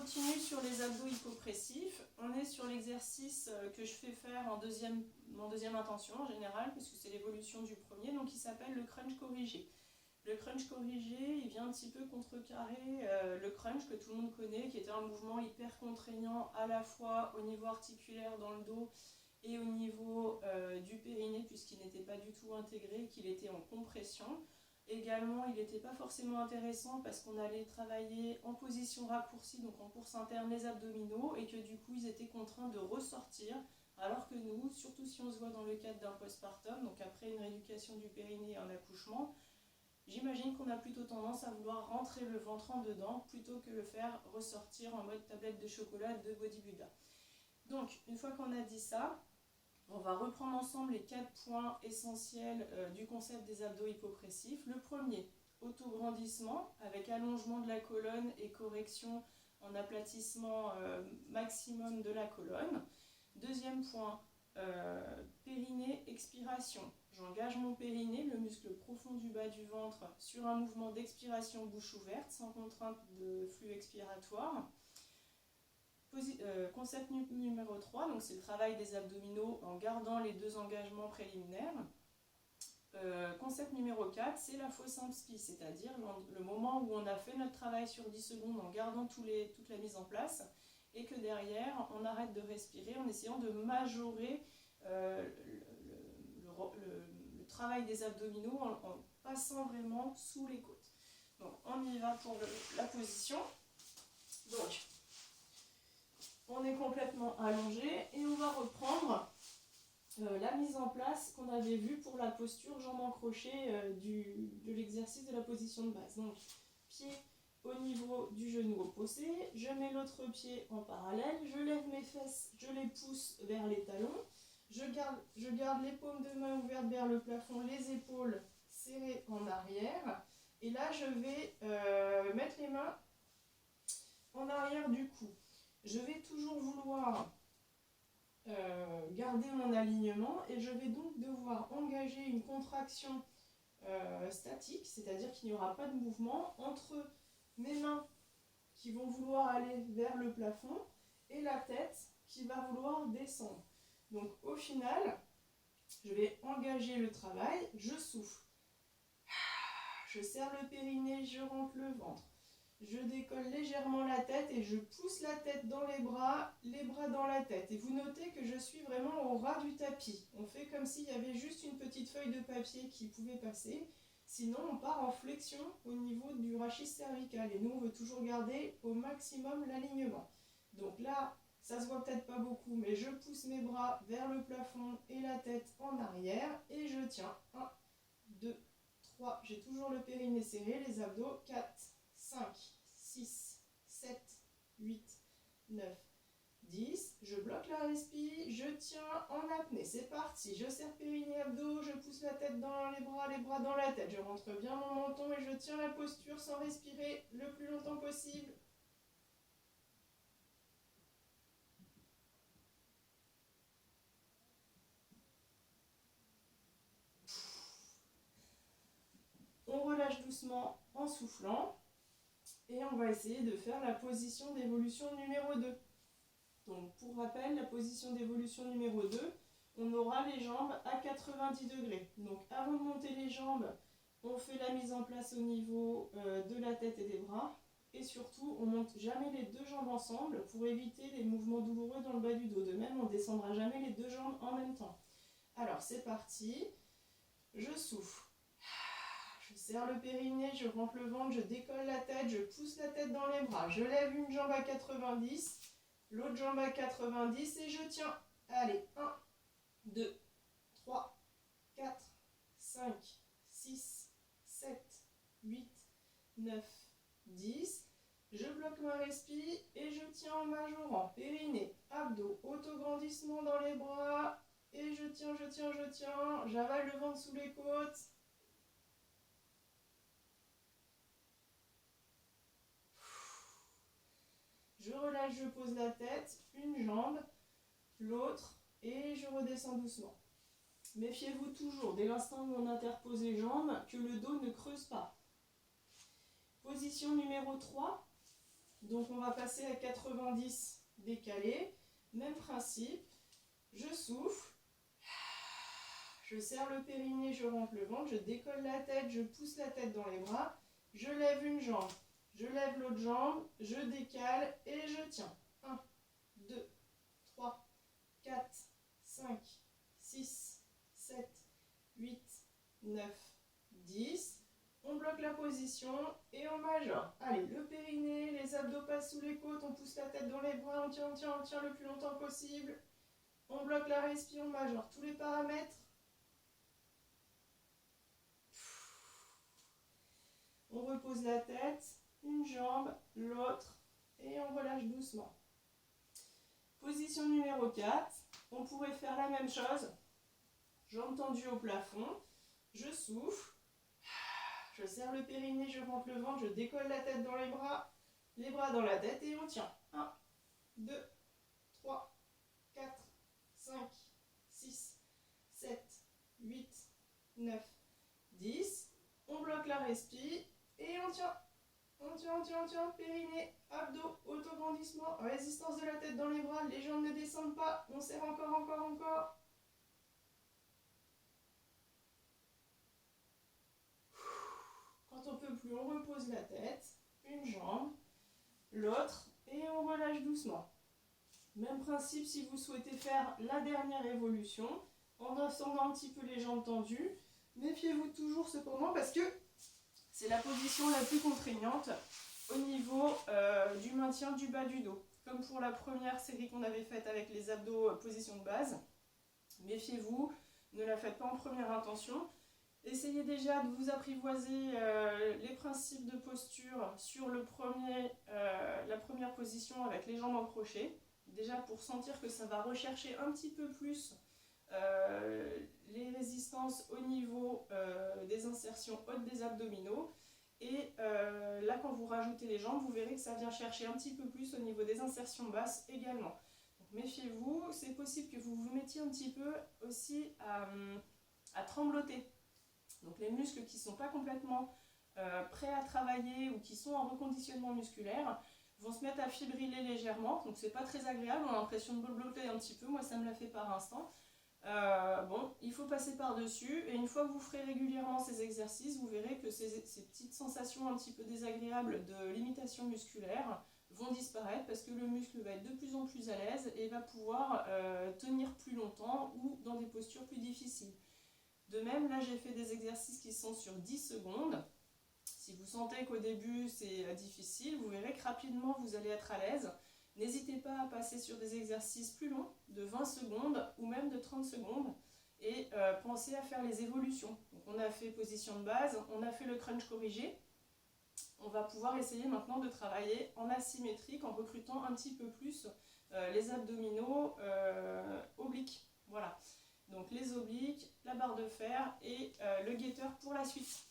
continue sur les abdos hypopressifs. On est sur l'exercice que je fais faire en deuxième intention en général, puisque c'est l'évolution du premier, donc il s'appelle le crunch corrigé. Le crunch corrigé, il vient un petit peu contrecarrer le crunch que tout le monde connaît, qui était un mouvement hyper contraignant à la fois au niveau articulaire dans le dos et au niveau du périnée, puisqu'il n'était pas du tout intégré, qu'il était en compression. Également, il n'était pas forcément intéressant parce qu'on allait travailler en position raccourcie, donc en course interne, les abdominaux, et que du coup, ils étaient contraints de ressortir, alors que nous, surtout si on se voit dans le cadre d'un postpartum, donc après une rééducation du périnée et un accouchement, j'imagine qu'on a plutôt tendance à vouloir rentrer le ventre en dedans plutôt que le faire ressortir en mode tablette de chocolat de bodybuilder. Donc, une fois qu'on a dit ça, on va reprendre ensemble les 4 points essentiels du concept des abdos hypopressifs. Le premier, autograndissement avec allongement de la colonne et correction en aplatissement maximum de la colonne. Deuxième point, périnée, expiration. J'engage mon périnée, le muscle profond du bas du ventre, sur un mouvement d'expiration bouche ouverte, sans contrainte de flux expiratoire. Concept numéro 3, donc c'est le travail des abdominaux en gardant les 2 engagements préliminaires. Concept numéro 4, c'est la fausse inspi, c'est-à-dire le moment où on a fait notre travail sur 10 secondes en gardant toute la mise en place et que derrière on arrête de respirer en essayant de majorer le travail des abdominaux en passant vraiment sous les côtes. Donc on y va pour la position. Donc on est complètement allongé et on va reprendre la mise en place qu'on avait vue pour la posture jambes en crochet de l'exercice de la position de base. Donc, pied au niveau du genou opposé, je mets l'autre pied en parallèle, je lève mes fesses, je les pousse vers les talons, je garde les paumes de main ouvertes vers le plafond, les épaules serrées en arrière, et là je vais mettre les mains en arrière du cou. Je vais toujours vouloir garder mon alignement et je vais donc devoir engager une contraction statique, c'est-à-dire qu'il n'y aura pas de mouvement entre mes mains qui vont vouloir aller vers le plafond et la tête qui va vouloir descendre. Donc au final, je vais engager le travail, je souffle, je serre le périnée, je rentre le ventre. Je décolle légèrement la tête et je pousse la tête dans les bras dans la tête. Et vous notez que je suis vraiment au ras du tapis. On fait comme s'il y avait juste une petite feuille de papier qui pouvait passer. Sinon, on part en flexion au niveau du rachis cervical. Et nous, on veut toujours garder au maximum l'alignement. Donc là, ça se voit peut-être pas beaucoup, mais je pousse mes bras vers le plafond et la tête en arrière. Et je tiens. 1, 2, 3. J'ai toujours le périnée serré, les abdos. 4. 5, 6, 7, 8, 9, 10. Je bloque la respi, je tiens en apnée. C'est parti. Je serre périnée abdos, je pousse la tête dans les bras dans la tête. Je rentre bien mon menton et je tiens la posture sans respirer le plus longtemps possible. On relâche doucement en soufflant. Et on va essayer de faire la position d'évolution numéro 2. Donc pour rappel, la position d'évolution numéro 2, on aura les jambes à 90 degrés. Donc avant de monter les jambes, on fait la mise en place au niveau de la tête et des bras. Et surtout, on ne monte jamais les 2 jambes ensemble pour éviter les mouvements douloureux dans le bas du dos. De même, on ne descendra jamais les 2 jambes en même temps. Alors c'est parti, je souffle. Je serre le périnée, je rentre le ventre, je décolle la tête, je pousse la tête dans les bras. Je lève une jambe à 90, l'autre jambe à 90 et je tiens. Allez, 1, 2, 3, 4, 5, 6, 7, 8, 9, 10. Je bloque ma respi et je tiens en majorant. Périnée, abdos, autograndissement dans les bras. Et je tiens. J'avale le ventre sous les côtes. Je relâche, je pose la tête, une jambe, l'autre, et je redescends doucement. Méfiez-vous toujours, dès l'instant où on interpose les jambes, que le dos ne creuse pas. Position numéro 3, Donc on va passer à 90 décalé. Même principe. Je souffle. Je serre le périnée, je rentre le ventre, je décolle la tête, je pousse la tête dans les bras. Je lève une jambe, je lève l'autre jambe, je décale et je tiens. 1, 2, 3, 4, 5, 6, 7, 8, 9, 10. On bloque la position et on majore. Allez, le périnée, les abdos passent sous les côtes, on pousse la tête dans les bras, on tient le plus longtemps possible. On bloque la respiration, on majore tous les paramètres. On repose la tête, une jambe, l'autre, et on relâche doucement. Position numéro 4, on pourrait faire la même chose. Jambes tendues au plafond, je souffle, je serre le périnée, je rentre le ventre, je décolle la tête dans les bras dans la tête et on tient. 1, 2, 3, 4, 5, 6, 7, 8, 9, 10. On bloque la respi et on tient. On tient, périnée, abdos, autograndissement, résistance de la tête dans les bras, les jambes ne descendent pas, on serre encore. Quand on peut plus, on repose la tête, une jambe, l'autre, et on relâche doucement. Même principe si vous souhaitez faire la dernière évolution, en descendant un petit peu les jambes tendues. Méfiez-vous toujours cependant parce que c'est la position la plus contraignante au niveau du maintien du bas du dos. Comme pour la première série qu'on avait faite avec les abdos position de base. Méfiez-vous, ne la faites pas en première intention. Essayez déjà de vous apprivoiser les principes de posture sur la première position avec les jambes en crochet. Déjà pour sentir que ça va rechercher un petit peu plus les résistances au niveau des insertions hautes des abdominaux. Et là, quand vous rajoutez les jambes, vous verrez que ça vient chercher un petit peu plus au niveau des insertions basses également. Donc méfiez-vous, c'est possible que vous vous mettiez un petit peu aussi à trembloter. Donc les muscles qui ne sont pas complètement prêts à travailler ou qui sont en reconditionnement musculaire vont se mettre à fibriller légèrement. Donc c'est pas très agréable, on a l'impression de bloquer un petit peu, moi ça me l'a fait par instant. Bon, il faut passer par-dessus et une fois que vous ferez régulièrement ces exercices, vous verrez que ces petites sensations un petit peu désagréables de limitation musculaire vont disparaître parce que le muscle va être de plus en plus à l'aise et va pouvoir tenir plus longtemps ou dans des postures plus difficiles. De même, là j'ai fait des exercices qui sont sur 10 secondes. Si vous sentez qu'au début c'est difficile, vous verrez que rapidement vous allez être à l'aise. N'hésitez pas à passer sur des exercices plus longs, de 20 secondes ou même de 30 secondes. Et pensez à faire les évolutions. Donc on a fait position de base, on a fait le crunch corrigé. On va pouvoir essayer maintenant de travailler en asymétrique en recrutant un petit peu plus les abdominaux obliques. Voilà. Donc les obliques, la barre de fer et le guetteur pour la suite.